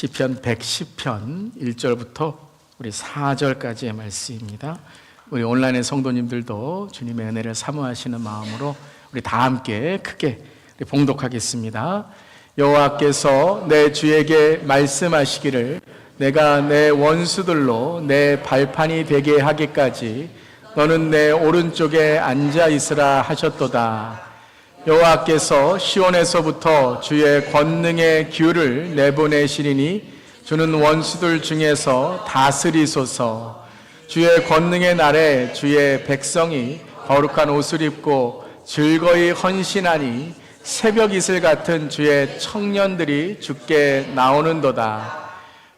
시편 110편 1절부터 우리 4절까지의 말씀입니다. 우리 온라인의 성도님들도 주님의 은혜를 사모하시는 마음으로 우리 다 함께 크게 봉독하겠습니다. 여호와께서 내 주에게 말씀하시기를 내가 내 원수들로 내 발판이 되게 하기까지 너는 내 오른쪽에 앉아 있으라 하셨도다. 여호와께서 시온에서부터 주의 권능의 규를 내보내시리니 주는 원수들 중에서 다스리소서. 주의 권능의 날에 주의 백성이 거룩한 옷을 입고 즐거이 헌신하니 새벽 이슬 같은 주의 청년들이 주께 나오는도다.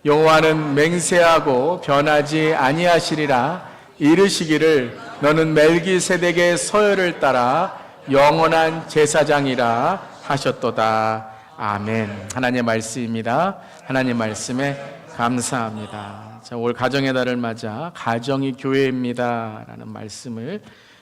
여호와는 맹세하고 변하지 아니하시리라. 이르시기를 너는 멜기세덱의 서열을 따라 영원한 제사장이라 하셨도다. 아멘. 하나님의 말씀입니다. 하나님 말씀에 감사합니다. 자, 올 가정의 달을 맞아 가정이 교회입니다 라는 말씀을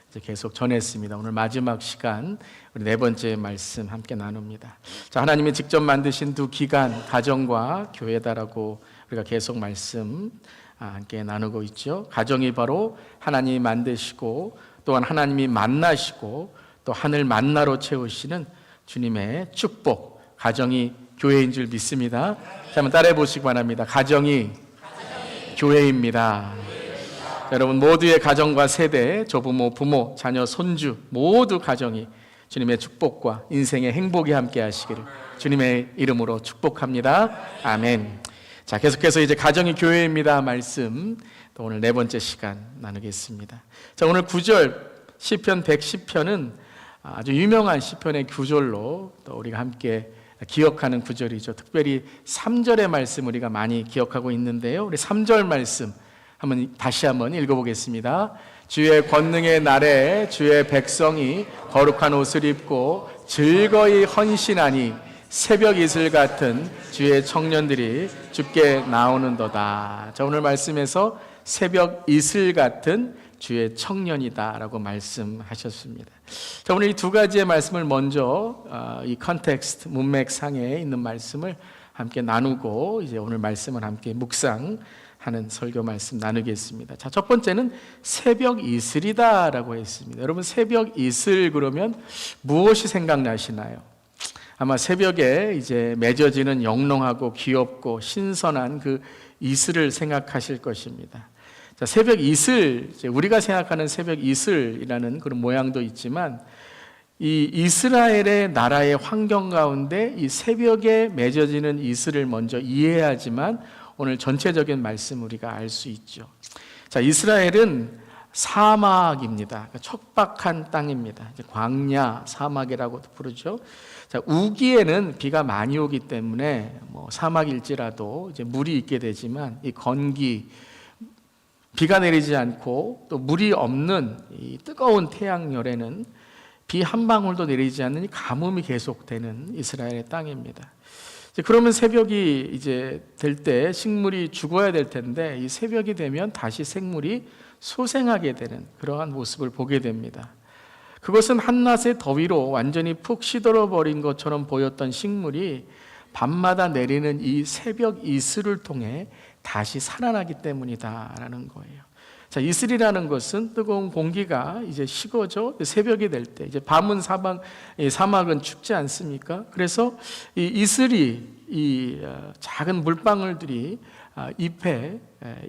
이제 계속 전했습니다. 오늘 마지막 시간 우리 네 번째 말씀 함께 나눕니다. 자, 하나님이 직접 만드신 두 기간 가정과 교회다라고 우리가 계속 말씀 함께 나누고 있죠. 가정이 바로 하나님이 만드시고 또한 하나님이 만나시고 또 하늘 만나로 채우시는 주님의 축복, 가정이 교회인 줄 믿습니다. 자, 한번 따라해 보시기 바랍니다. 가정이 교회입니다. 자, 여러분 모두의 가정과 세대, 조부모, 부모, 자녀, 손주 모두 가정이 주님의 축복과 인생의 행복이 함께 하시기를 주님의 이름으로 축복합니다. 아멘. 자, 계속해서 이제 가정이 교회입니다 말씀 또 오늘 네 번째 시간 나누겠습니다. 자, 오늘 9절 시편 110편은 아주 유명한 시편의 구절로 또 우리가 함께 기억하는 구절이죠. 특별히 3절의 말씀 우리가 많이 기억하고 있는데요. 우리 3절 말씀 다시 한번 읽어보겠습니다. 주의 권능의 날에 주의 백성이 거룩한 옷을 입고 즐거이 헌신하니 새벽 이슬 같은 주의 청년들이 주께 나오는도다. 자, 오늘 말씀에서 새벽 이슬 같은 주의 청년이다라고 말씀하셨습니다. 자, 오늘 이 두 가지의 말씀을 먼저 이 컨텍스트 문맥상에 있는 말씀을 함께 나누고 이제 오늘 말씀을 함께 묵상하는 설교 말씀 나누겠습니다. 자, 첫 번째는 새벽 이슬이다라고 했습니다. 여러분 새벽 이슬 그러면 무엇이 생각나시나요? 아마 새벽에 이제 맺어지는 영롱하고 귀엽고 신선한 그 이슬을 생각하실 것입니다. 자, 새벽 이슬, 우리가 생각하는 새벽 이슬이라는 그런 모양도 있지만 이 이스라엘의 나라의 환경 가운데 이 새벽에 맺어지는 이슬을 먼저 이해해야지만 오늘 전체적인 말씀 우리가 알 수 있죠. 자, 이스라엘은 사막입니다. 척박한 땅입니다. 광야, 사막이라고도 부르죠. 자, 우기에는 비가 많이 오기 때문에 사막일지라도 이제 물이 있게 되지만 이 건기 비가 내리지 않고 또 물이 없는 이 뜨거운 태양열에는 비 한 방울도 내리지 않는 이 가뭄이 계속되는 이스라엘의 땅입니다. 그러면 새벽이 이제 될 때 식물이 죽어야 될 텐데 이 새벽이 되면 다시 생물이 소생하게 되는 그러한 모습을 보게 됩니다. 그것은 한낮의 더위로 완전히 푹 시들어 버린 것처럼 보였던 식물이 밤마다 내리는 이 새벽 이슬을 통해 다시 살아나기 때문이다라는 거예요. 자, 이슬이라는 것은 뜨거운 공기가 이제 식어져 새벽이 될 때 이제 밤은 사막은 춥지 않습니까? 그래서 이 이슬이 이 작은 물방울들이 잎에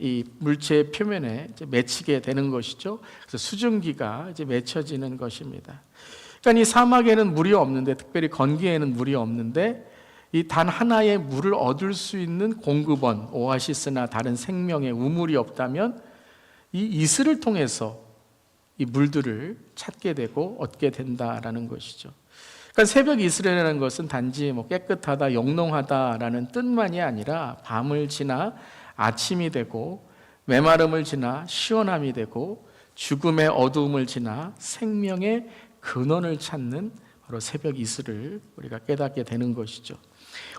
이 물체의 표면에 이제 맺히게 되는 것이죠. 그래서 수증기가 이제 맺혀지는 것입니다. 그러니까 이 사막에는 물이 없는데 특별히 건기에는 물이 없는데 이 단 하나의 물을 얻을 수 있는 공급원, 오아시스나 다른 생명의 우물이 없다면 이 이슬을 통해서 이 물들을 찾게 되고 얻게 된다라는 것이죠. 그러니까 새벽 이슬이라는 것은 단지 깨끗하다, 영롱하다라는 뜻만이 아니라 밤을 지나 아침이 되고 메마름을 지나 시원함이 되고 죽음의 어두움을 지나 생명의 근원을 찾는 바로 새벽 이슬을 우리가 깨닫게 되는 것이죠.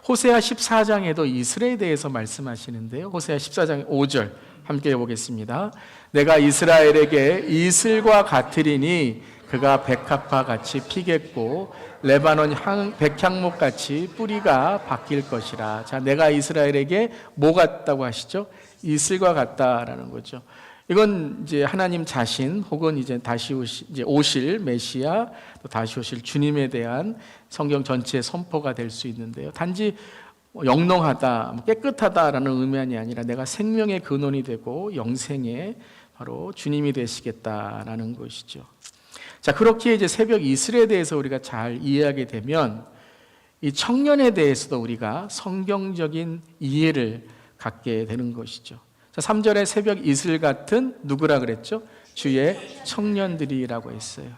호세아 14장에도 이슬에 대해서 말씀하시는데요. 호세아 14장 5절 함께 해보겠습니다. 내가 이스라엘에게 이슬과 같으리니 그가 백합화 같이 피겠고 레바논 백향목 같이 뿌리가 바뀔 것이라. 자, 내가 이스라엘에게 뭐 같다고 하시죠? 이슬과 같다라는 거죠. 이건 이제 하나님 자신 혹은 이제 다시 오실 메시아, 또 다시 오실 주님에 대한 성경 전체의 선포가 될 수 있는데요. 단지 영롱하다, 깨끗하다라는 의미만이 아니라 내가 생명의 근원이 되고 영생의 바로 주님이 되시겠다라는 것이죠. 자, 그렇게 이제 새벽 이슬에 대해서 우리가 잘 이해하게 되면 이 청년에 대해서도 우리가 성경적인 이해를 갖게 되는 것이죠. 자, 3절에 새벽 이슬 같은 누구라 그랬죠? 주의 청년들이라고 했어요.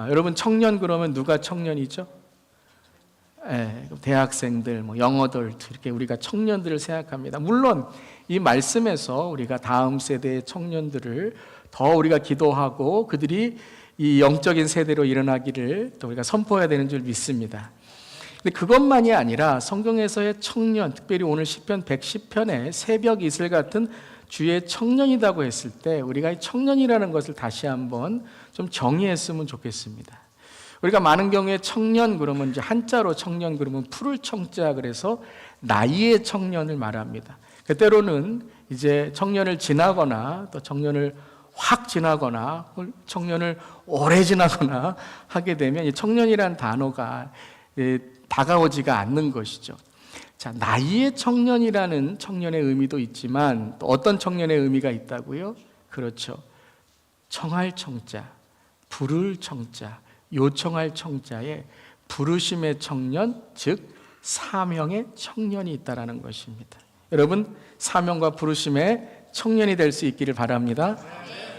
여러분 청년 그러면 누가 청년이죠? 대학생들, 영어돌트 이렇게 우리가 청년들을 생각합니다. 물론 이 말씀에서 우리가 다음 세대의 청년들을 더 우리가 기도하고 그들이 이 영적인 세대로 일어나기를 또 우리가 선포해야 되는 줄 믿습니다. 근데 그것만이 아니라 성경에서의 청년, 특별히 오늘 시편 110편에 새벽 이슬 같은 주의 청년이라고 했을 때 우리가 이 청년이라는 것을 다시 한번 좀 정의했으면 좋겠습니다. 우리가 많은 경우에 청년 그러면 이제 한자로 청년 그러면 푸를 청자 그래서 나이의 청년을 말합니다. 때로는 이제 청년을 지나거나 또 청년을 확 지나거나 청년을 오래 지나거나 하게 되면 이 청년이라는 단어가 다가오지가 않는 것이죠. 자, 나이의 청년이라는 청년의 의미도 있지만 또 어떤 청년의 의미가 있다고요? 그렇죠. 청할 청자, 부를 청자, 요청할 청자에 부르심의 청년, 즉 사명의 청년이 있다라는 것입니다. 여러분 사명과 부르심의 청년이 될 수 있기를 바랍니다.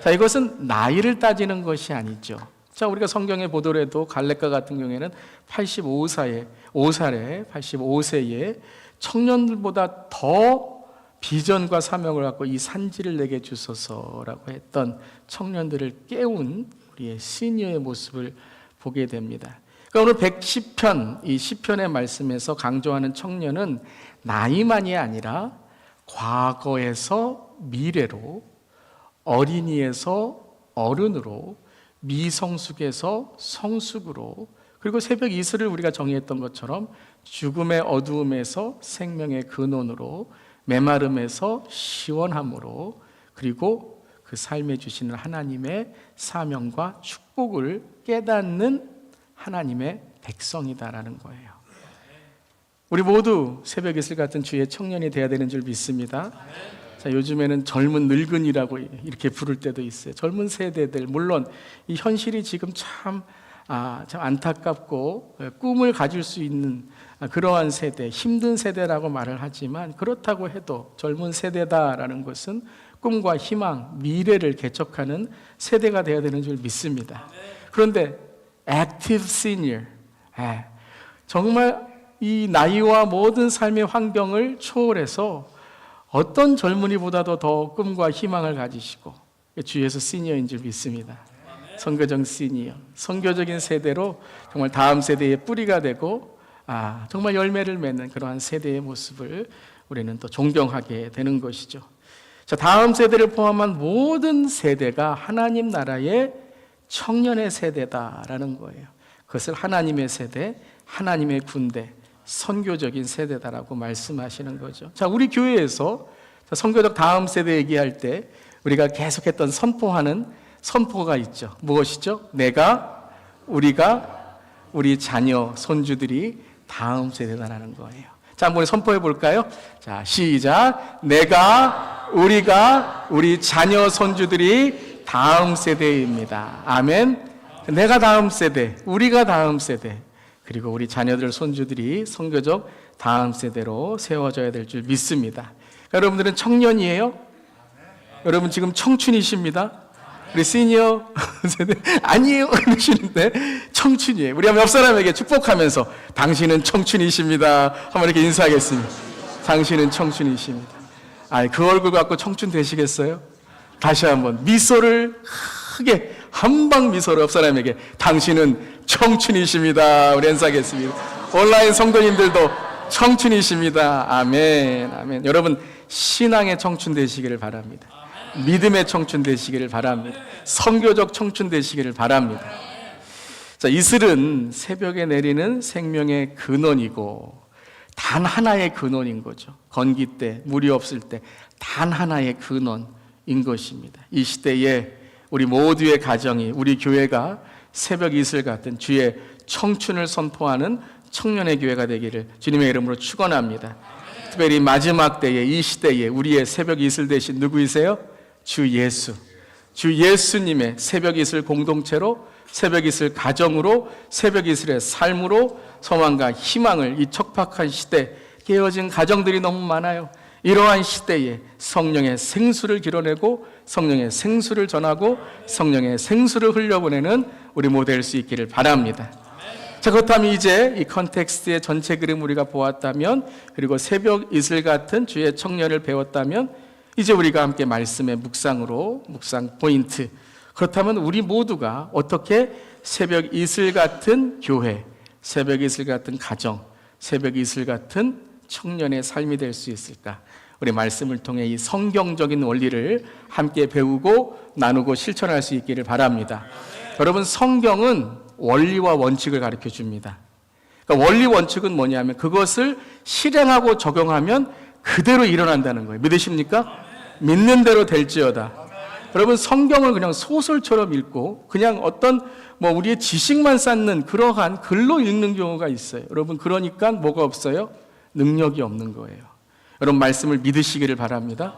자, 이것은 나이를 따지는 것이 아니죠. 자, 우리가 성경에 보더라도 갈렙과 같은 경우에는 85세에 청년들보다 더 비전과 사명을 갖고 이 산지를 내게 주소서라고 했던 청년들을 깨운 우리의 시니어의 모습을 보게 됩니다. 그러니까 오늘 110편, 이 시편의 말씀에서 강조하는 청년은 나이만이 아니라 과거에서 미래로, 어린이에서 어른으로, 미성숙에서 성숙으로, 그리고 새벽 이슬을 우리가 정의했던 것처럼 죽음의 어두움에서 생명의 근원으로, 메마름에서 시원함으로, 그리고 그 삶에 주시는 하나님의 사명과 축복을 깨닫는 하나님의 백성이다라는 거예요. 우리 모두 새벽 이슬 같은 주의 청년이 되어야 되는 줄 믿습니다. 자, 요즘에는 젊은 늙은이라고 이렇게 부를 때도 있어요. 젊은 세대들, 물론 이 현실이 지금 참 안타깝고 꿈을 가질 수 있는 그러한 세대, 힘든 세대라고 말을 하지만 그렇다고 해도 젊은 세대다라는 것은 꿈과 희망, 미래를 개척하는 세대가 되어야 되는 줄 믿습니다. 그런데 active senior, 정말 이 나이와 모든 삶의 환경을 초월해서 어떤 젊은이보다도 더 꿈과 희망을 가지시고 주 예수 시니어인 줄 믿습니다. 선교적 시니어, 선교적인 세대로 정말 다음 세대의 뿌리가 되고 정말 열매를 맺는 그러한 세대의 모습을 우리는 또 존경하게 되는 것이죠. 자, 다음 세대를 포함한 모든 세대가 하나님 나라의 청년의 세대다라는 거예요. 그것을 하나님의 세대, 하나님의 군대, 선교적인 세대다라고 말씀하시는 거죠. 자, 우리 교회에서 선교적 다음 세대 얘기할 때 우리가 계속했던 선포하는 선포가 있죠. 무엇이죠? 내가, 우리가, 우리 자녀, 손주들이 다음 세대다라는 거예요. 자, 한번 선포해 볼까요? 자, 시작. 내가, 우리가, 우리 자녀, 손주들이 다음 세대입니다. 아멘. 내가 다음 세대, 우리가 다음 세대, 그리고 우리 자녀들, 손주들이 선교적 다음 세대로 세워져야 될 줄 믿습니다. 여러분들은 청년이에요? 여러분 지금 청춘이십니다. 우리 시니어 세대 아니에요 그러시는데 청춘이에요. 우리 한번 옆 사람에게 축복하면서 당신은 청춘이십니다 한번 이렇게 인사하겠습니다. 당신은 청춘이십니다. 그 얼굴 갖고 청춘 되시겠어요? 다시 한번 미소를 크게 한방 미소로 옆 사람에게 당신은 청춘이십니다 우리 인사하겠습니다. 온라인 성도님들도 청춘이십니다. 아멘, 아멘. 여러분 신앙의 청춘 되시기를 바랍니다. 믿음의 청춘 되시기를 바랍니다. 선교적 청춘 되시기를 바랍니다. 자, 이슬은 새벽에 내리는 생명의 근원이고 단 하나의 근원인 거죠. 건기 때, 물이 없을 때 단 하나의 근원인 것입니다. 이 시대에 우리 모두의 가정이, 우리 교회가 새벽 이슬 같은 주의 청춘을 선포하는 청년의 교회가 되기를 주님의 이름으로 축원합니다. 특별히 마지막 때에, 이 시대에 우리의 새벽 이슬 대신 누구이세요? 주 예수. 주 예수님의 새벽 이슬 공동체로, 새벽 이슬 가정으로, 새벽 이슬의 삶으로 소망과 희망을, 이 척박한 시대, 깨어진 가정들이 너무 많아요. 이러한 시대에 성령의 생수를 길어내고 성령의 생수를 전하고 성령의 생수를 흘려보내는 우리 모두 될 수 있기를 바랍니다. 자, 그렇다면 이제 이 컨텍스트의 전체 그림 우리가 보았다면, 그리고 새벽 이슬 같은 주의 청년을 배웠다면, 이제 우리가 함께 말씀의 묵상으로, 묵상 포인트, 그렇다면 우리 모두가 어떻게 새벽 이슬 같은 교회, 새벽 이슬 같은 가정, 새벽 이슬 같은 청년의 삶이 될 수 있을까? 우리 말씀을 통해 이 성경적인 원리를 함께 배우고 나누고 실천할 수 있기를 바랍니다. 여러분, 성경은 원리와 원칙을 가르쳐 줍니다. 그러니까 원리 원칙은 뭐냐면 그것을 실행하고 적용하면 그대로 일어난다는 거예요. 믿으십니까? 믿는 대로 될지어다. 여러분, 성경을 그냥 소설처럼 읽고 그냥 어떤 우리의 지식만 쌓는 그러한 글로 읽는 경우가 있어요. 여러분, 그러니까 뭐가 없어요? 능력이 없는 거예요. 여러분, 말씀을 믿으시기를 바랍니다.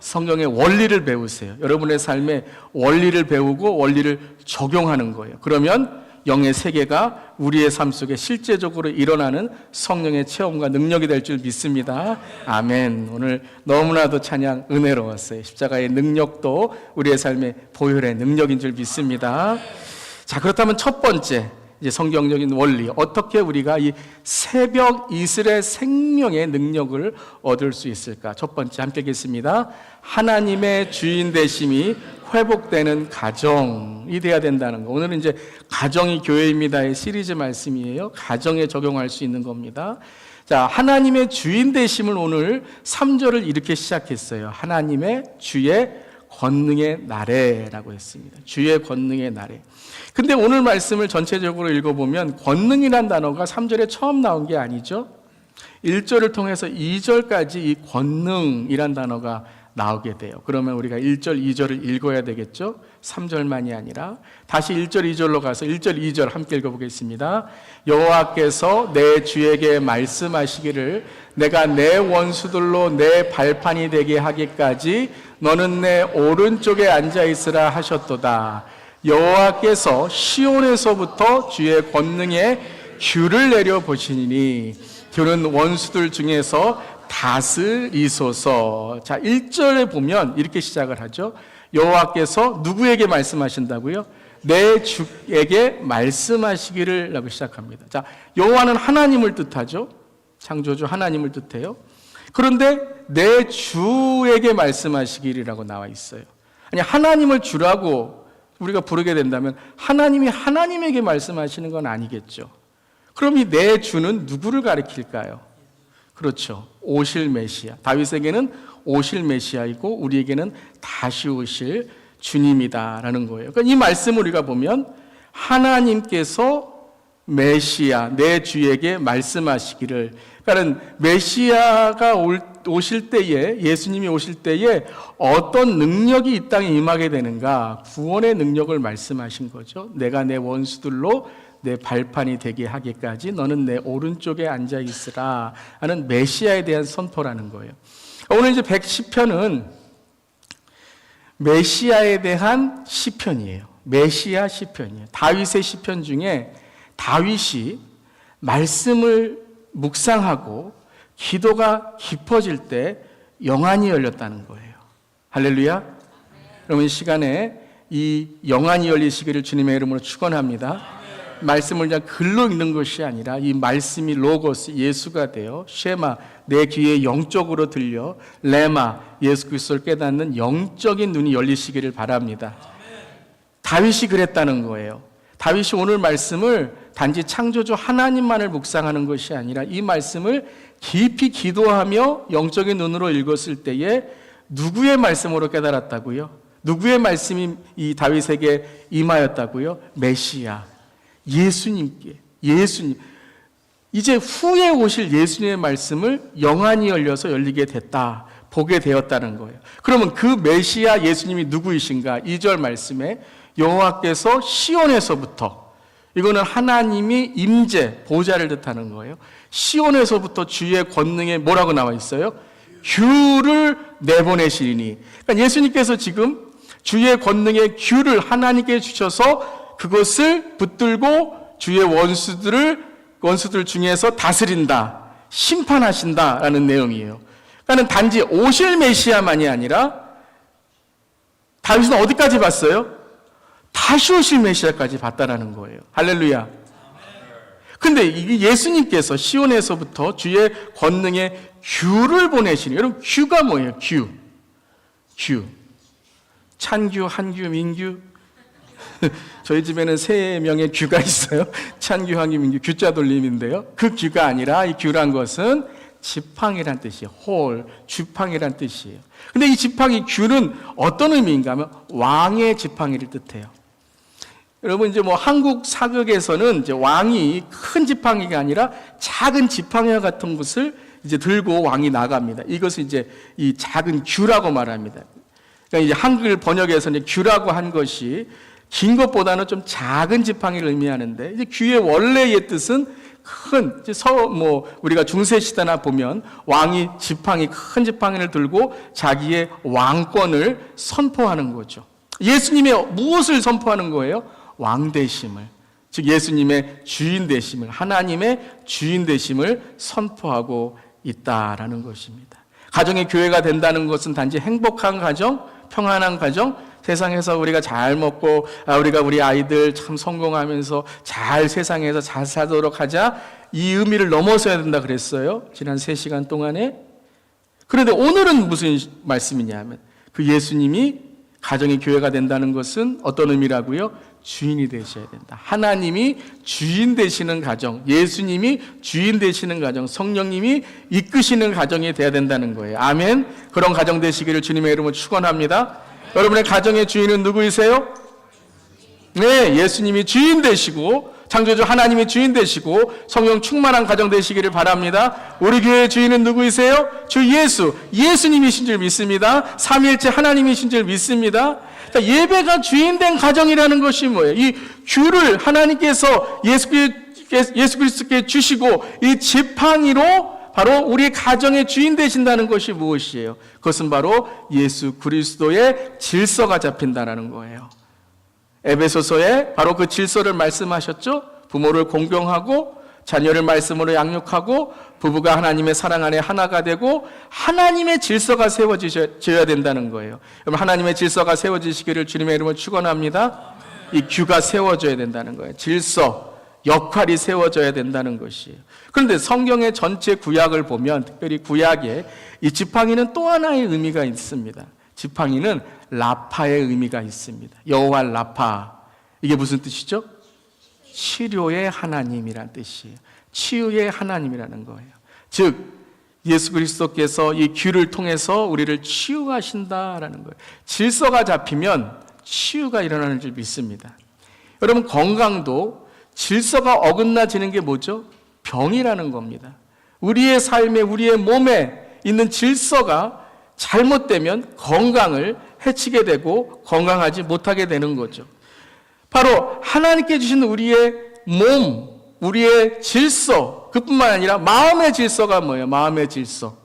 성경의 원리를 배우세요. 여러분의 삶에 원리를 배우고 원리를 적용하는 거예요. 그러면 영의 세계가 우리의 삶 속에 실제적으로 일어나는 성령의 체험과 능력이 될 줄 믿습니다. 아멘. 오늘 너무나도 찬양 은혜로웠어요. 십자가의 능력도 우리의 삶의 보혈의 능력인 줄 믿습니다. 자, 그렇다면 첫 번째, 이제 성경적인 원리, 어떻게 우리가 이 새벽 이슬의 생명의 능력을 얻을 수 있을까? 첫 번째 함께 읽겠습니다. 하나님의 주인 되심이 회복되는 가정이 돼야 된다는 거. 오늘은 이제 가정이 교회입니다의 시리즈 말씀이에요. 가정에 적용할 수 있는 겁니다. 자, 하나님의 주인 되심을 오늘 3절을 이렇게 시작했어요. 하나님의 주의 권능의 나래라고 했습니다. 주의 권능의 나래. 근데 오늘 말씀을 전체적으로 읽어보면 권능이란 단어가 3절에 처음 나온 게 아니죠. 1절을 통해서 2절까지 이 권능이란 단어가 나오게 돼요. 그러면 우리가 1절, 2절을 읽어야 되겠죠. 3절만이 아니라 다시 1절, 2절로 가서 1절, 2절 함께 읽어보겠습니다. 여호와께서 내 주에게 말씀하시기를 내가 내 원수들로 내 발판이 되게 하기까지 너는 내 오른쪽에 앉아있으라 하셨도다. 여호와께서 시온에서부터 주의 권능에 귤을 내려 보시니 귤은 원수들 중에서 다스리소서. 자, 1절에 보면 이렇게 시작을 하죠. 여호와께서 누구에게 말씀하신다고요? 내 주에게 말씀하시기를 라고 시작합니다. 자, 여호와는 하나님을 뜻하죠. 창조주 하나님을 뜻해요. 그런데 내 주에게 말씀하시기라고 나와 있어요. 아니, 하나님을 주라고 우리가 부르게 된다면 하나님이 하나님에게 말씀하시는 건 아니겠죠. 그럼 이 내 주는 누구를 가리킬까요? 그렇죠. 오실 메시아. 다윗에게는 오실 메시아이고 우리에게는 다시 오실 주님이다라는 거예요. 그러니까 이 말씀을 우리가 보면 하나님께서 메시아, 내 주에게 말씀하시기를, 그러니까 메시아가 오실 때에, 예수님이 오실 때에 어떤 능력이 이 땅에 임하게 되는가, 구원의 능력을 말씀하신 거죠. 내가 내 원수들로 내 발판이 되게 하기까지 너는 내 오른쪽에 앉아 있으라 하는 메시아에 대한 선포라는 거예요. 오늘 이제 110편은 메시아에 대한 시편이에요. 메시아 시편이에요. 다윗의 시편 중에 다윗이 말씀을 묵상하고 기도가 깊어질 때 영안이 열렸다는 거예요. 할렐루야. 여러분, 이 시간에 이 영안이 열리시기를 주님의 이름으로 축원합니다. 말씀을 그냥 글로 읽는 것이 아니라 이 말씀이 로고스, 예수가 되어 쉐마, 내 귀에 영적으로 들려 레마, 예수 그리스도를 깨닫는 영적인 눈이 열리시기를 바랍니다. 다윗이 그랬다는 거예요. 다윗이 오늘 말씀을 단지 창조주 하나님만을 묵상하는 것이 아니라 이 말씀을 깊이 기도하며 영적인 눈으로 읽었을 때에 누구의 말씀으로 깨달았다고요? 누구의 말씀이 이 다윗에게 임하였다고요? 메시아, 예수님. 이제 후에 오실 예수님의 말씀을 영안이 열리게 됐다. 보게 되었다는 거예요. 그러면 그 메시아 예수님이 누구이신가? 2절 말씀에 여호와께서 시온에서부터, 이거는 하나님이 임재, 보좌를 뜻하는 거예요. 시온에서부터 주의 권능에 뭐라고 나와 있어요? 규를 내보내시리니. 그러니까 예수님께서 지금 주의 권능의 규를 하나님께 주셔서 그것을 붙들고 주의 원수들 중에서 다스린다, 심판하신다라는 내용이에요. 그러니까 단지 오실 메시아만이 아니라 다윗은 어디까지 봤어요? 다시 오실 메시아까지 봤다라는 거예요. 할렐루야. 근데 이 예수님께서 시온에서부터 주의 권능의 규를 보내시니, 여러분 규가 뭐예요? 규. 찬규, 한규, 민규. 저희 집에는 3명의 규가 있어요. 찬규, 한규, 민규. 규자 돌림인데요. 그 규가 아니라 이 규란 것은 지팡이란 뜻이에요. 지팡이란 뜻이에요. 근데 이 지팡이 규는 어떤 의미인가 하면 왕의 지팡이를 뜻해요. 여러분 이제 한국 사극에서는 이제 왕이 큰 지팡이가 아니라 작은 지팡이와 같은 것을 이제 들고 왕이 나갑니다. 이것을 이제 이 작은 규라고 말합니다. 그러니까 이제 한글 번역에서 이제 규라고 한 것이 긴 것보다는 좀 작은 지팡이를 의미하는데, 이제 규의 원래의 뜻은 큰, 우리가 중세 시대나 보면 왕이 큰 지팡이를 들고 자기의 왕권을 선포하는 거죠. 예수님의 무엇을 선포하는 거예요? 왕 되심을, 즉 예수님의 주인 되심을, 하나님의 주인 되심을 선포하고 있다라는 것입니다. 가정의 교회가 된다는 것은 단지 행복한 가정, 평안한 가정, 세상에서 우리가 잘 먹고 우리가 우리 아이들 참 성공하면서 잘 세상에서 잘 살도록 하자, 이 의미를 넘어서야 된다 그랬어요, 지난 3시간 동안에. 그런데 오늘은 무슨 말씀이냐 하면 그 예수님이 가정의 교회가 된다는 것은 어떤 의미라고요? 주인이 되셔야 된다. 하나님이 주인 되시는 가정, 예수님이 주인 되시는 가정, 성령님이 이끄시는 가정이 돼야 된다는 거예요. 아멘. 그런 가정 되시기를 주님의 이름으로 축원합니다. 여러분의 가정의 주인은 누구이세요? 네, 예수님이 주인 되시고 창조주 하나님이 주인 되시고 성령 충만한 가정 되시기를 바랍니다. 우리 교회의 주인은 누구이세요? 주 예수님이신 줄 믿습니다. 삼위일체 하나님이신 줄 믿습니다. 자, 예배가 주인된 가정이라는 것이 뭐예요? 이 규를 하나님께서 예수 그리스도께 주시고 이 지팡이로 바로 우리 가정의 주인 되신다는 것이 무엇이에요? 그것은 바로 예수 그리스도의 질서가 잡힌다는 거예요. 에베소서에 바로 그 질서를 말씀하셨죠? 부모를 공경하고 자녀를 말씀으로 양육하고 부부가 하나님의 사랑 안에 하나가 되고 하나님의 질서가 세워져야 된다는 거예요. 여러분 하나님의 질서가 세워지시기를 주님의 이름으로 축원합니다. 이 규가 세워져야 된다는 거예요. 질서, 역할이 세워져야 된다는 것이에요. 그런데 성경의 전체 구약을 보면 특별히 구약에 이 지팡이는 또 하나의 의미가 있습니다. 지팡이는 라파의 의미가 있습니다. 여호와 라파. 이게 무슨 뜻이죠? 치료의 하나님이란 뜻이에요. 치유의 하나님이라는 거예요. 즉 예수 그리스도께서 이 규를 통해서 우리를 치유하신다라는 거예요. 질서가 잡히면 치유가 일어나는 줄 믿습니다. 여러분 건강도 질서가 어긋나지는 게 뭐죠? 병이라는 겁니다. 우리의 삶에 우리의 몸에 있는 질서가 잘못되면 건강을 해치게 되고 건강하지 못하게 되는 거죠. 바로 하나님께 주신 우리의 몸, 우리의 질서, 그뿐만 아니라 마음의 질서가 뭐예요? 마음의 질서.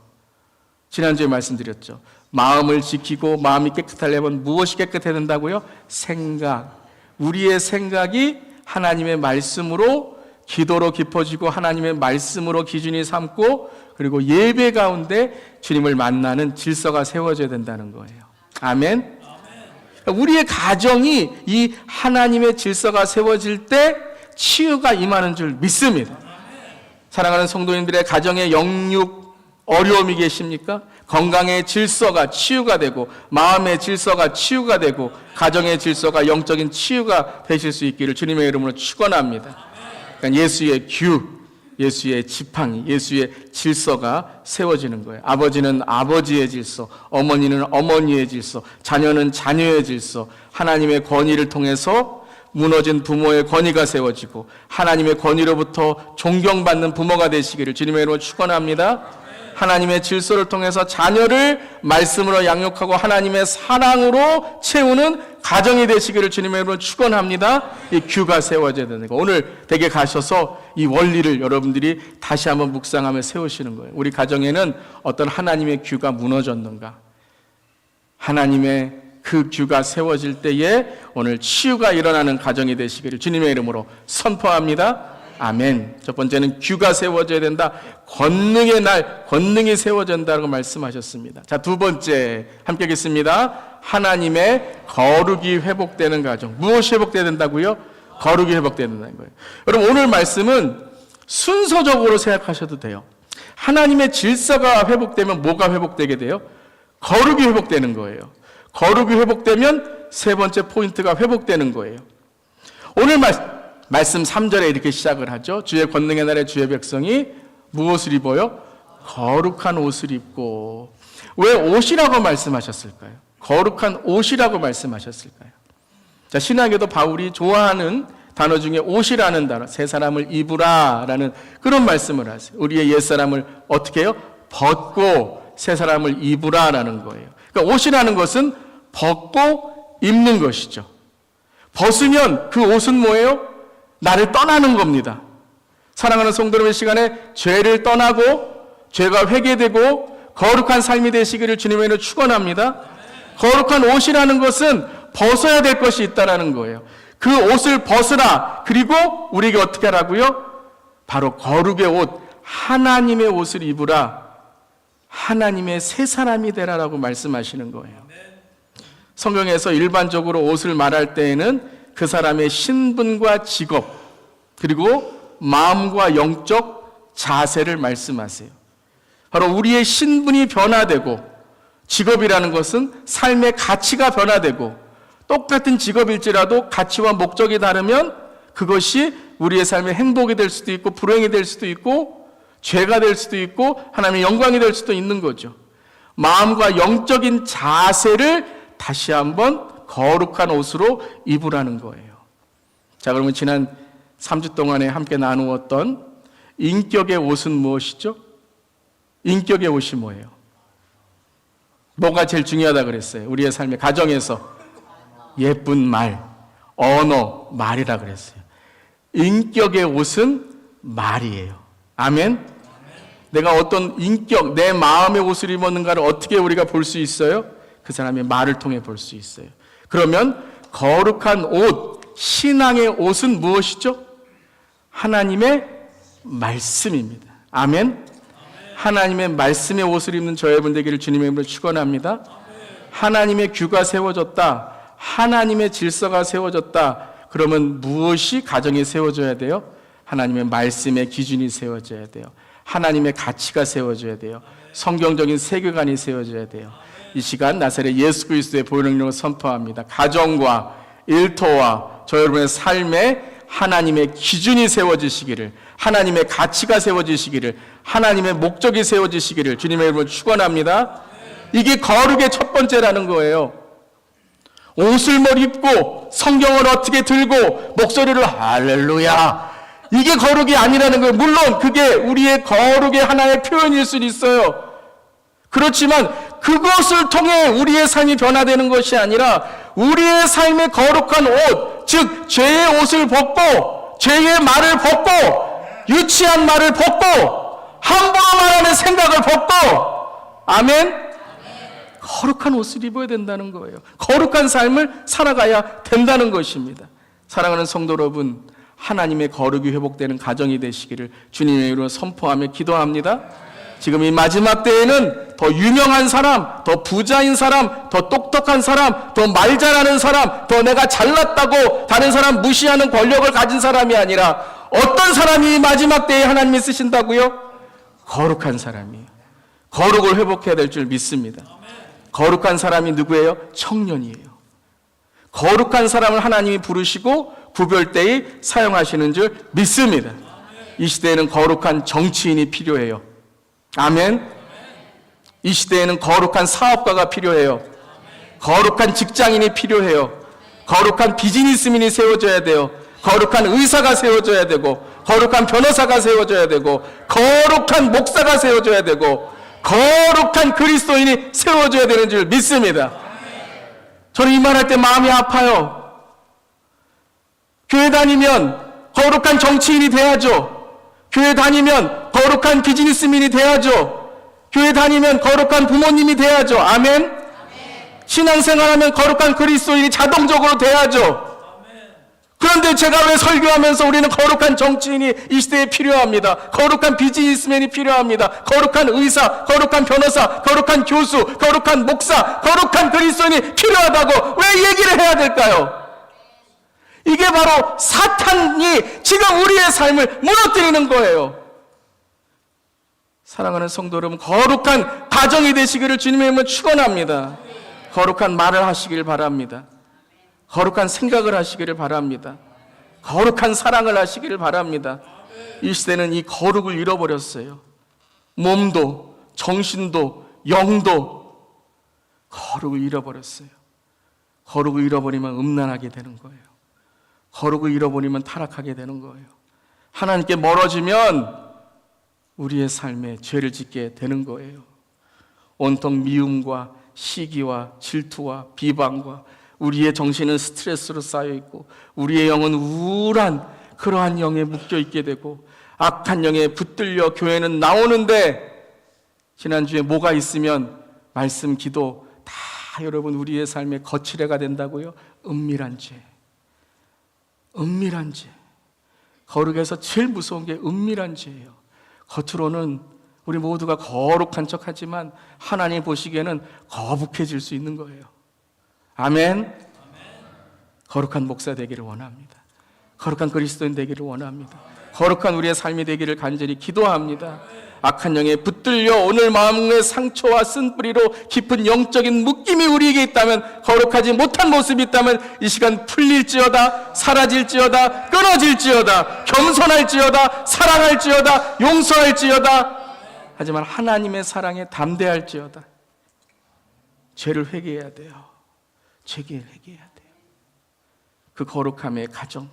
지난주에 말씀드렸죠. 마음을 지키고 마음이 깨끗하려면 무엇이 깨끗해야 된다고요? 생각. 우리의 생각이 하나님의 말씀으로 기도로 깊어지고 하나님의 말씀으로 기준이 삼고 그리고 예배 가운데 주님을 만나는 질서가 세워져야 된다는 거예요. 아멘. 우리의 가정이 이 하나님의 질서가 세워질 때 치유가 임하는 줄 믿습니다. 사랑하는 성도님들의 가정에 영육 어려움이 계십니까? 건강의 질서가 치유가 되고 마음의 질서가 치유가 되고 가정의 질서가 영적인 치유가 되실 수 있기를 주님의 이름으로 축원합니다. 그러니까 예수의 규, 예수의 지팡이, 예수의 질서가 세워지는 거예요. 아버지는 아버지의 질서, 어머니는 어머니의 질서, 자녀는 자녀의 질서, 하나님의 권위를 통해서 무너진 부모의 권위가 세워지고 하나님의 권위로부터 존경받는 부모가 되시기를 주님의 이름으로 축원합니다. 하나님의 질서를 통해서 자녀를 말씀으로 양육하고 하나님의 사랑으로 채우는 가정이 되시기를 주님의 이름으로 축원합니다. 이 규가 세워져야 되는 거. 오늘 댁에 가셔서 이 원리를 여러분들이 다시 한번 묵상하며 세우시는 거예요. 우리 가정에는 어떤 하나님의 규가 무너졌는가? 하나님의 그 규가 세워질 때에 오늘 치유가 일어나는 가정이 되시기를 주님의 이름으로 선포합니다. 아멘. 첫 번째는 규가 세워져야 된다. 권능의 날, 권능이 세워져야 된다고 말씀하셨습니다. 자, 두 번째 함께 읽겠습니다. 하나님의 거룩이 회복되는 가정. 무엇이 회복돼야 된다고요? 거룩이 회복돼야 된다는 거예요. 여러분, 오늘 말씀은 순서적으로 생각하셔도 돼요. 하나님의 질서가 회복되면 뭐가 회복되게 돼요? 거룩이 회복되는 거예요. 거룩이 회복되면 세 번째 포인트가 회복되는 거예요. 오늘 말씀 3절에 이렇게 시작을 하죠. 주의 권능의 날에 주의 백성이 무엇을 입어요? 거룩한 옷을 입고. 왜 옷이라고 말씀하셨을까요? 거룩한 옷이라고 말씀하셨을까요? 자, 신학에도 바울이 좋아하는 단어 중에 옷이라는 단어, 새 사람을 입으라라는 그런 말씀을 하세요. 우리의 옛사람을 어떻게 해요? 벗고 새 사람을 입으라라는 거예요. 그러니까 옷이라는 것은 벗고 입는 것이죠. 벗으면 그 옷은 뭐예요? 나를 떠나는 겁니다. 사랑하는 성도 여러분, 이 시간에 죄를 떠나고 죄가 회개되고 거룩한 삶이 되시기를 주님의 이름으로 축원합니다. 거룩한 옷이라는 것은 벗어야 될 것이 있다는 거예요. 그 옷을 벗으라. 그리고 우리에게 어떻게 하라고요? 바로 거룩의 옷, 하나님의 옷을 입으라. 하나님의 새 사람이 되라라고 말씀하시는 거예요. 성경에서 일반적으로 옷을 말할 때에는 그 사람의 신분과 직업, 그리고 마음과 영적 자세를 말씀하세요. 바로 우리의 신분이 변화되고, 직업이라는 것은 삶의 가치가 변화되고, 똑같은 직업일지라도 가치와 목적이 다르면 그것이 우리의 삶의 행복이 될 수도 있고 불행이 될 수도 있고 죄가 될 수도 있고 하나님의 영광이 될 수도 있는 거죠. 마음과 영적인 자세를 다시 한번 거룩한 옷으로 입으라는 거예요. 자, 그러면 지난 3주 동안에 함께 나누었던 인격의 옷은 무엇이죠? 인격의 옷이 뭐예요? 뭐가 제일 중요하다 그랬어요? 우리의 삶의 가정에서 예쁜 말, 언어, 말이라 그랬어요. 인격의 옷은 말이에요. 아멘? 내가 어떤 인격, 내 마음의 옷을 입었는가를 어떻게 우리가 볼 수 있어요? 그 사람의 말을 통해 볼 수 있어요. 그러면 거룩한 옷, 신앙의 옷은 무엇이죠? 하나님의 말씀입니다. 아멘? 하나님의 말씀의 옷을 입는 저 여러분 되기를 주님의 이름으로 축원합니다. 하나님의 규가 세워졌다. 하나님의 질서가 세워졌다. 그러면 무엇이 가정에 세워져야 돼요? 하나님의 말씀의 기준이 세워져야 돼요. 하나님의 가치가 세워져야 돼요. 성경적인 세계관이 세워져야 돼요. 이 시간 나사렛 예수 그리스도의 보혈능력을 선포합니다. 가정과 일터와 저 여러분의 삶에 하나님의 기준이 세워지시기를, 하나님의 가치가 세워지시기를, 하나님의 목적이 세워지시기를 주님의 이름으로 축원합니다. 이게 거룩의 첫 번째라는 거예요. 옷을 입고 성경을 어떻게 들고 목소리를 할렐루야, 이게 거룩이 아니라는 거예요. 물론 그게 우리의 거룩의 하나의 표현일 수는 있어요. 그렇지만 그것을 통해 우리의 삶이 변화되는 것이 아니라 우리의 삶의 거룩한 옷, 즉 죄의 옷을 벗고 죄의 말을 벗고 유치한 말을 벗고 함부로 말하는 생각을 벗고, 아멘? 거룩한 옷을 입어야 된다는 거예요. 거룩한 삶을 살아가야 된다는 것입니다. 사랑하는 성도 여러분, 하나님의 거룩이 회복되는 가정이 되시기를 주님의 이름으로 선포하며 기도합니다. 지금 이 마지막 때에는 더 유명한 사람, 더 부자인 사람, 더 똑똑한 사람, 더 말 잘하는 사람, 더 내가 잘났다고 다른 사람 무시하는 권력을 가진 사람이 아니라 어떤 사람이 마지막 때에 하나님이 쓰신다고요? 거룩한 사람이에요. 거룩을 회복해야 될 줄 믿습니다. 거룩한 사람이 누구예요? 청년이에요. 거룩한 사람을 하나님이 부르시고 구별되이 사용하시는 줄 믿습니다. 이 시대에는 거룩한 정치인이 필요해요. 아멘. 이 시대에는 거룩한 사업가가 필요해요. 거룩한 직장인이 필요해요. 거룩한 비즈니스맨이 세워져야 돼요. 거룩한 의사가 세워져야 되고, 거룩한 변호사가 세워져야 되고, 거룩한 목사가 세워져야 되고, 거룩한 그리스도인이 세워져야 되는 줄 믿습니다. 저는 이 말할 때 마음이 아파요. 교회 다니면 거룩한 정치인이 돼야죠. 교회 다니면 거룩한 비즈니스맨이 돼야죠. 교회 다니면 거룩한 부모님이 돼야죠. 아멘? 신앙생활하면 거룩한 그리스도인이 자동적으로 돼야죠. 그런데 제가 왜 설교하면서 우리는 거룩한 정치인이 이 시대에 필요합니다. 거룩한 비즈니스맨이 필요합니다. 거룩한 의사, 거룩한 변호사, 거룩한 교수, 거룩한 목사, 거룩한 그리스도인이 필요하다고 왜 얘기를 해야 될까요? 이게 바로 사탄이 지금 우리의 삶을 무너뜨리는 거예요. 사랑하는 성도 여러분, 거룩한 가정이 되시기를 주님의 이름으로 축원합니다. 거룩한 말을 하시길 바랍니다. 거룩한 생각을 하시기를 바랍니다. 거룩한 사랑을 하시기를 바랍니다. 이 시대는 이 거룩을 잃어버렸어요. 몸도 정신도 영도 거룩을 잃어버렸어요. 거룩을 잃어버리면 음란하게 되는 거예요. 거룩을 잃어버리면 타락하게 되는 거예요. 하나님께 멀어지면 우리의 삶에 죄를 짓게 되는 거예요. 온통 미움과 시기와 질투와 비방과 우리의 정신은 스트레스로 쌓여있고 우리의 영은 우울한 그러한 영에 묶여있게 되고 악한 영에 붙들려 교회는 나오는데 지난주에 뭐가 있으면 말씀, 기도 다 여러분 우리의 삶에 거칠애가 된다고요? 은밀한 죄. 은밀한 죄. 거룩에서 제일 무서운 게 은밀한 죄예요. 겉으로는 우리 모두가 거룩한 척하지만 하나님 보시기에는 거북해질 수 있는 거예요. 아멘. 거룩한 목사 되기를 원합니다. 거룩한 그리스도인 되기를 원합니다. 거룩한 우리의 삶이 되기를 간절히 기도합니다. 악한 영에 붙들려 오늘 마음의 상처와 쓴뿌리로 깊은 영적인 묶임이 우리에게 있다면, 거룩하지 못한 모습이 있다면 이 시간 풀릴지어다, 사라질지어다, 끊어질지어다, 겸손할지어다, 사랑할지어다, 용서할지어다. 하지만 하나님의 사랑에 담대할지어다. 죄를 회개해야 돼요. 죄를 회개해야 돼요. 그 거룩함의 가정,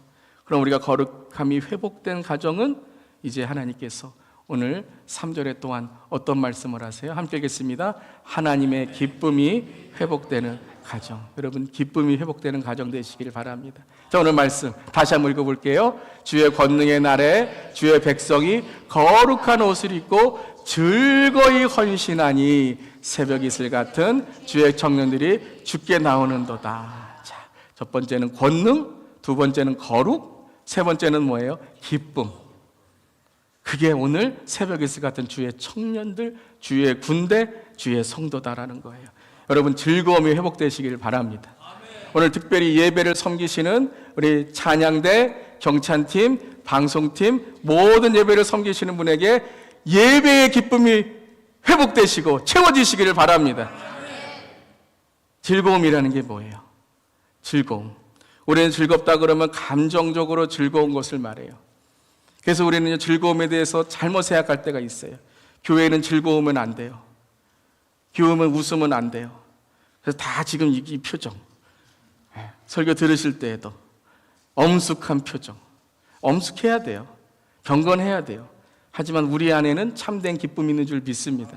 그럼 우리가 거룩함이 회복된 가정은 이제 하나님께서 오늘 3절에 또한 어떤 말씀을 하세요? 함께 읽겠습니다. 하나님의 기쁨이 회복되는 가정. 여러분, 기쁨이 회복되는 가정 되시기를 바랍니다. 자, 오늘 말씀 다시 한번 읽어볼게요. 주의 권능의 날에 주의 백성이 거룩한 옷을 입고 즐거이 헌신하니 새벽 이슬 같은 주의 청년들이 주께 나오는도다. 자, 첫 번째는 권능, 두 번째는 거룩, 세 번째는 뭐예요? 기쁨. 그게 오늘 새벽 이슬 같은 주의 청년들, 주의 군대, 주의 성도다라는 거예요. 여러분, 즐거움이 회복되시길 바랍니다. 오늘 특별히 예배를 섬기시는 우리 찬양대, 경찬팀, 방송팀, 모든 예배를 섬기시는 분에게 예배의 기쁨이 회복되시고 채워지시기를 바랍니다. 즐거움이라는 게 뭐예요? 즐거움. 우리는 즐겁다 그러면 감정적으로 즐거운 것을 말해요. 그래서 우리는 즐거움에 대해서 잘못 생각할 때가 있어요. 교회는 즐거우면 안 돼요. 교회는 웃으면 안 돼요. 그래서 다 지금 이 표정, 설교 들으실 때에도 엄숙한 표정, 엄숙해야 돼요. 경건해야 돼요. 하지만 우리 안에는 참된 기쁨이 있는 줄 믿습니다.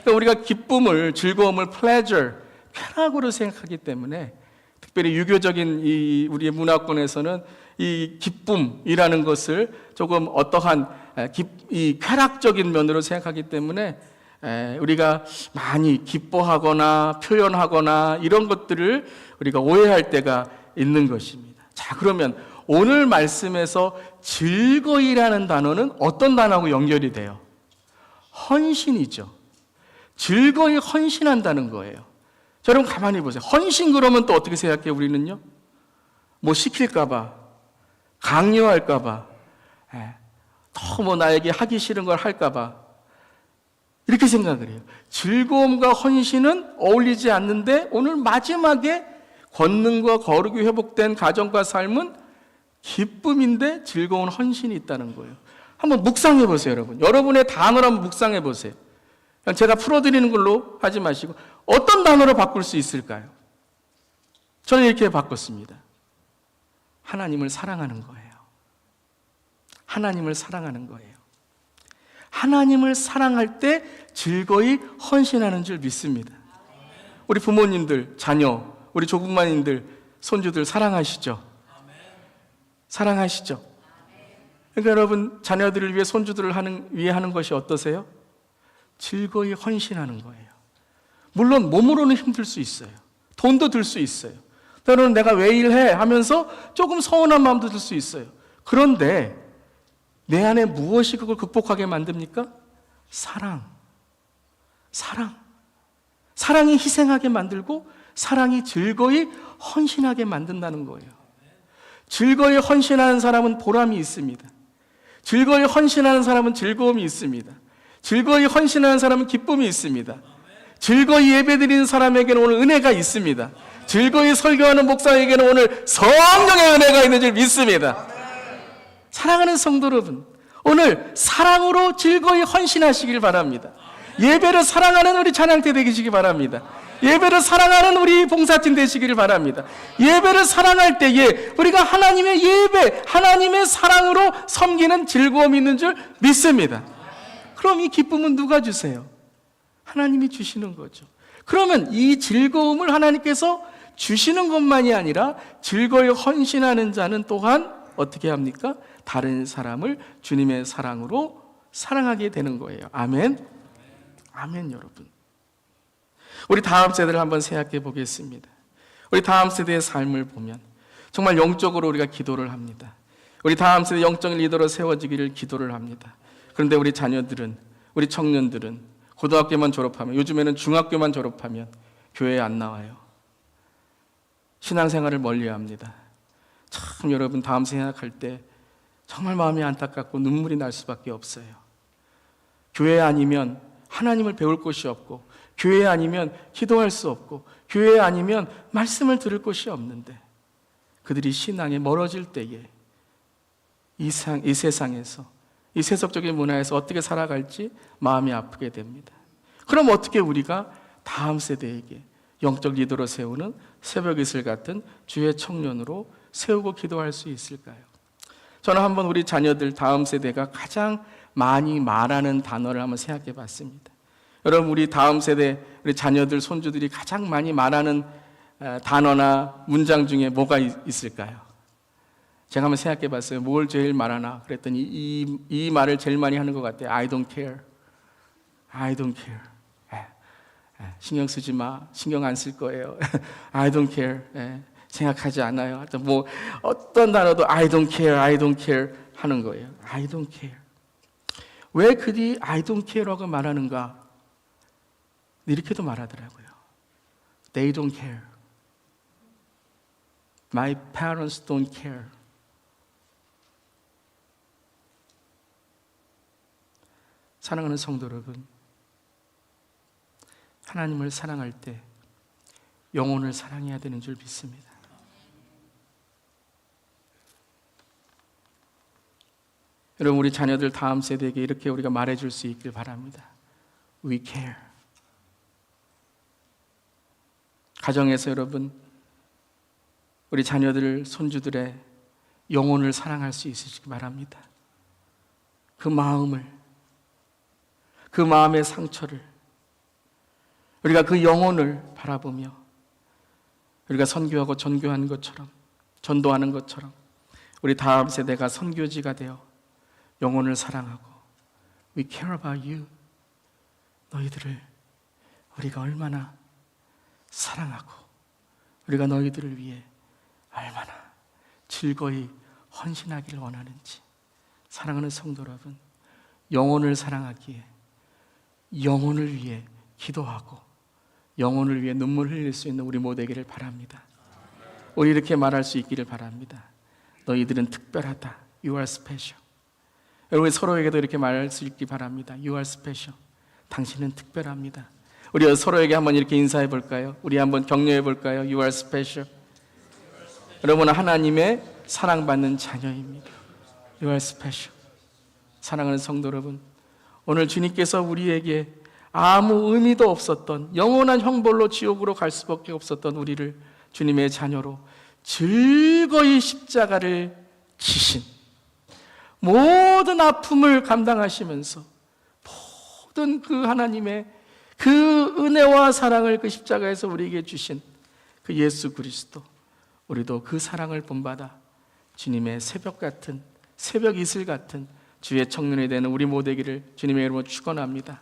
그러니까 우리가 기쁨을, 즐거움을 pleasure, 쾌락으로 생각하기 때문에 특별히 유교적인 이 우리의 문화권에서는 이 기쁨이라는 것을 조금 어떠한 이 쾌락적인 면으로 생각하기 때문에 우리가 많이 기뻐하거나 표현하거나 이런 것들을 우리가 오해할 때가 있는 것입니다. 자, 그러면 오늘 말씀에서 즐거이라는 단어는 어떤 단어하고 연결이 돼요? 헌신이죠. 즐거이 헌신한다는 거예요. 자, 여러분 가만히 보세요. 헌신 그러면 또 어떻게 생각해요, 우리는요? 뭐 시킬까봐, 강요할까봐, 너무 나에게 하기 싫은 걸 할까봐 이렇게 생각을 해요. 즐거움과 헌신은 어울리지 않는데 오늘 마지막에 권능과 거룩이 회복된 가정과 삶은 기쁨인데 즐거운 헌신이 있다는 거예요. 한번 묵상해 보세요, 여러분. 여러분의 단어로 한번 묵상해 보세요. 그냥 제가 풀어드리는 걸로 하지 마시고 어떤 단어로 바꿀 수 있을까요? 저는 이렇게 바꿨습니다. 하나님을 사랑하는 거예요. 하나님을 사랑하는 거예요. 하나님을 사랑할 때 즐거이 헌신하는 줄 믿습니다. 우리 부모님들, 자녀, 우리 조국만인들, 손주들 사랑하시죠? 사랑하시죠? 그러니까 여러분, 자녀들을 위해, 손주들을 위해 하는 것이 어떠세요? 즐거이 헌신하는 거예요. 물론 몸으로는 힘들 수 있어요. 돈도 들 수 있어요. 때로는 내가 왜 일해? 하면서 조금 서운한 마음도 들 수 있어요. 그런데 내 안에 무엇이 그걸 극복하게 만듭니까? 사랑. 사랑이 희생하게 만들고 사랑이 즐거이 헌신하게 만든다는 거예요. 즐거이 헌신하는 사람은 보람이 있습니다. 즐거이 헌신하는 사람은 즐거움이 있습니다. 즐거이 헌신하는 사람은 기쁨이 있습니다. 즐거이 예배드리는 사람에게는 오늘 은혜가 있습니다. 즐거이 설교하는 목사에게는 오늘 성령의 은혜가 있는 줄 믿습니다. 사랑하는 성도 여러분, 오늘 사랑으로 즐거이 헌신하시길 바랍니다. 예배를 사랑하는 우리 찬양대 되시기 바랍니다. 예배를 사랑하는 우리 봉사팀 되시기를 바랍니다. 예배를 사랑할 때에 우리가 하나님의 예배, 하나님의 사랑으로 섬기는 즐거움이 있는 줄 믿습니다. 그럼 이 기쁨은 누가 주세요? 하나님이 주시는 거죠. 그러면 이 즐거움을 하나님께서 주시는 것만이 아니라 즐거이 헌신하는 자는 또한 어떻게 합니까? 다른 사람을 주님의 사랑으로 사랑하게 되는 거예요. 아멘. 아멘, 여러분. 우리 다음 세대를 한번 생각해 보겠습니다. 우리 다음 세대의 삶을 보면 정말 영적으로 우리가 기도를 합니다. 우리 다음 세대 영적 리더로 세워지기를 기도를 합니다. 그런데 우리 자녀들은, 우리 청년들은 고등학교만 졸업하면, 요즘에는 중학교만 졸업하면 교회에 안 나와요. 신앙생활을 멀리합니다. 참 여러분, 다음 생각할 때 정말 마음이 안타깝고 눈물이 날 수밖에 없어요. 교회 아니면 하나님을 배울 곳이 없고, 교회 아니면 기도할 수 없고, 교회 아니면 말씀을 들을 곳이 없는데 그들이 신앙에 멀어질 때에 이 세상에서, 이 세속적인 문화에서 어떻게 살아갈지 마음이 아프게 됩니다. 그럼 어떻게 우리가 다음 세대에게 영적 리더로 세우는 새벽 이슬 같은 주의 청년으로 세우고 기도할 수 있을까요? 저는 한번 우리 자녀들, 다음 세대가 가장 많이 말하는 단어를 한번 생각해 봤습니다. 여러분, 우리 다음 세대, 우리 자녀들, 손주들이 가장 많이 말하는 단어나 문장 중에 뭐가 있을까요? 제가 한번 생각해 봤어요. 뭘 제일 말하나? 그랬더니 이 말을 제일 많이 하는 것 같아요. I don't care. I don't care. 신경 쓰지 마. 신경 안 쓸 거예요. I don't care. 생각하지 않아요. 뭐 어떤 단어도 I don't care, I don't care 하는 거예요. I don't care. 왜 그들이 I don't care라고 말하는가? 이렇게도 말하더라고요. They don't care. My parents don't care. 사랑하는 성도 여러분, 하나님을 사랑할 때 영혼을 사랑해야 되는 줄 믿습니다. 여러분, 우리 자녀들 다음 세대에게 이렇게 우리가 말해줄 수 있길 바랍니다. We care. 가정에서 여러분, 우리 자녀들, 손주들의 영혼을 사랑할 수 있으시기 바랍니다. 그 마음을, 그 마음의 상처를, 우리가 그 영혼을 바라보며 우리가 선교하고 전교하는 것처럼, 전도하는 것처럼 우리 다음 세대가 선교지가 되어 영혼을 사랑하고 We care about you. 너희들을 우리가 얼마나 사랑하고 우리가 너희들을 위해 얼마나 즐거이 헌신하기를 원하는지. 사랑하는 성도 여러분, 영혼을 사랑하기에 영혼을 위해 기도하고 영혼을 위해 눈물 흘릴 수 있는 우리 모두 되기를 바랍니다. 우리 이렇게 말할 수 있기를 바랍니다. 너희들은 특별하다. You are special. 여러분, 서로에게도 이렇게 말할 수 있기 바랍니다. You are special. 당신은 특별합니다. 우리 서로에게 한번 이렇게 인사해 볼까요? 우리 한번 격려해 볼까요? You are special. 여러분은 하나님의 사랑받는 자녀입니다. You are special. 사랑하는 성도 여러분, 오늘 주님께서 우리에게 아무 의미도 없었던 영원한 형벌로 지옥으로 갈 수밖에 없었던 우리를 주님의 자녀로 즐거이 십자가를 지신, 모든 아픔을 감당하시면서 모든 그 하나님의 그 은혜와 사랑을 그 십자가에서 우리에게 주신 그 예수 그리스도, 우리도 그 사랑을 본받아 주님의 새벽 같은, 새벽 이슬 같은 주의 청년이 되는 우리 모두에게를 주님의 이름으로 축원합니다.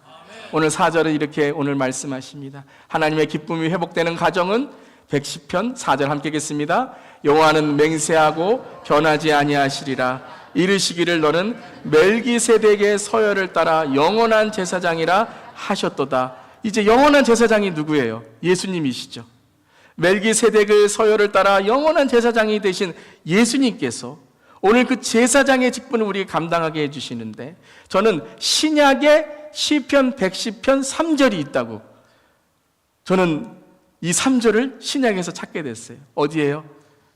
오늘 4절은 이렇게 오늘 말씀하십니다. 하나님의 기쁨이 회복되는 가정은 110편 4절 함께 읽겠습니다. 여호와는 맹세하고 변하지 아니하시리라. 이르시기를 너는 멜기세덱의 서열을 따라 영원한 제사장이라 하셨도다. 이제 영원한 제사장이 누구예요? 예수님이시죠. 멜기세덱의 서열을 따라 영원한 제사장이 되신 예수님께서 오늘 그 제사장의 직분을 우리에게 감당하게 해주시는데, 저는 신약에 시편 110편 3절이 있다고, 저는 이 3절을 신약에서 찾게 됐어요. 어디예요?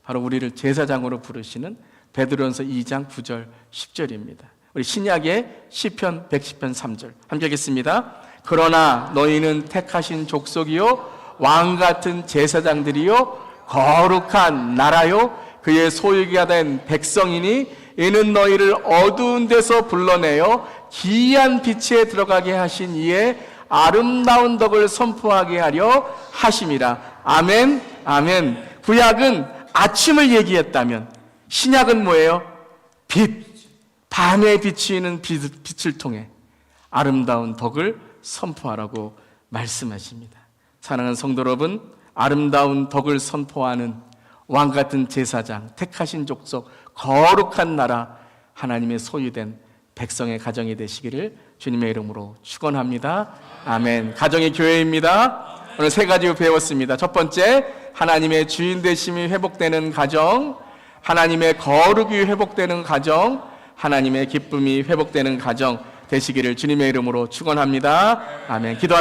바로 우리를 제사장으로 부르시는 베드로전서 2장 9절 10절입니다. 우리 신약의 시편 110편 3절 함께 읽겠습니다. 그러나 너희는 택하신 족속이요 왕같은 제사장들이요 거룩한 나라요 그의 소유가 된 백성이니 이는 너희를 어두운 데서 불러내어 기이한 빛에 들어가게 하신 이의 아름다운 덕을 선포하게 하려 하심이라. 아멘, 아멘. 구약은 아침을 얘기했다면 신약은 뭐예요? 빛, 밤에 비치는 빛을 통해 아름다운 덕을 선포하라고 말씀하십니다. 사랑하는 성도 여러분, 아름다운 덕을 선포하는 왕같은 제사장, 택하신 족속, 거룩한 나라, 하나님의 소유된 백성의 가정이 되시기를 주님의 이름으로 축원합니다. 아멘. 가정의 교회입니다. 오늘 3가지 배웠습니다. 첫 번째, 하나님의 주인 되심이 회복되는 가정, 하나님의 거룩이 회복되는 가정, 하나님의 기쁨이 회복되는 가정 되시기를 주님의 이름으로 축원합니다. 아멘. 기도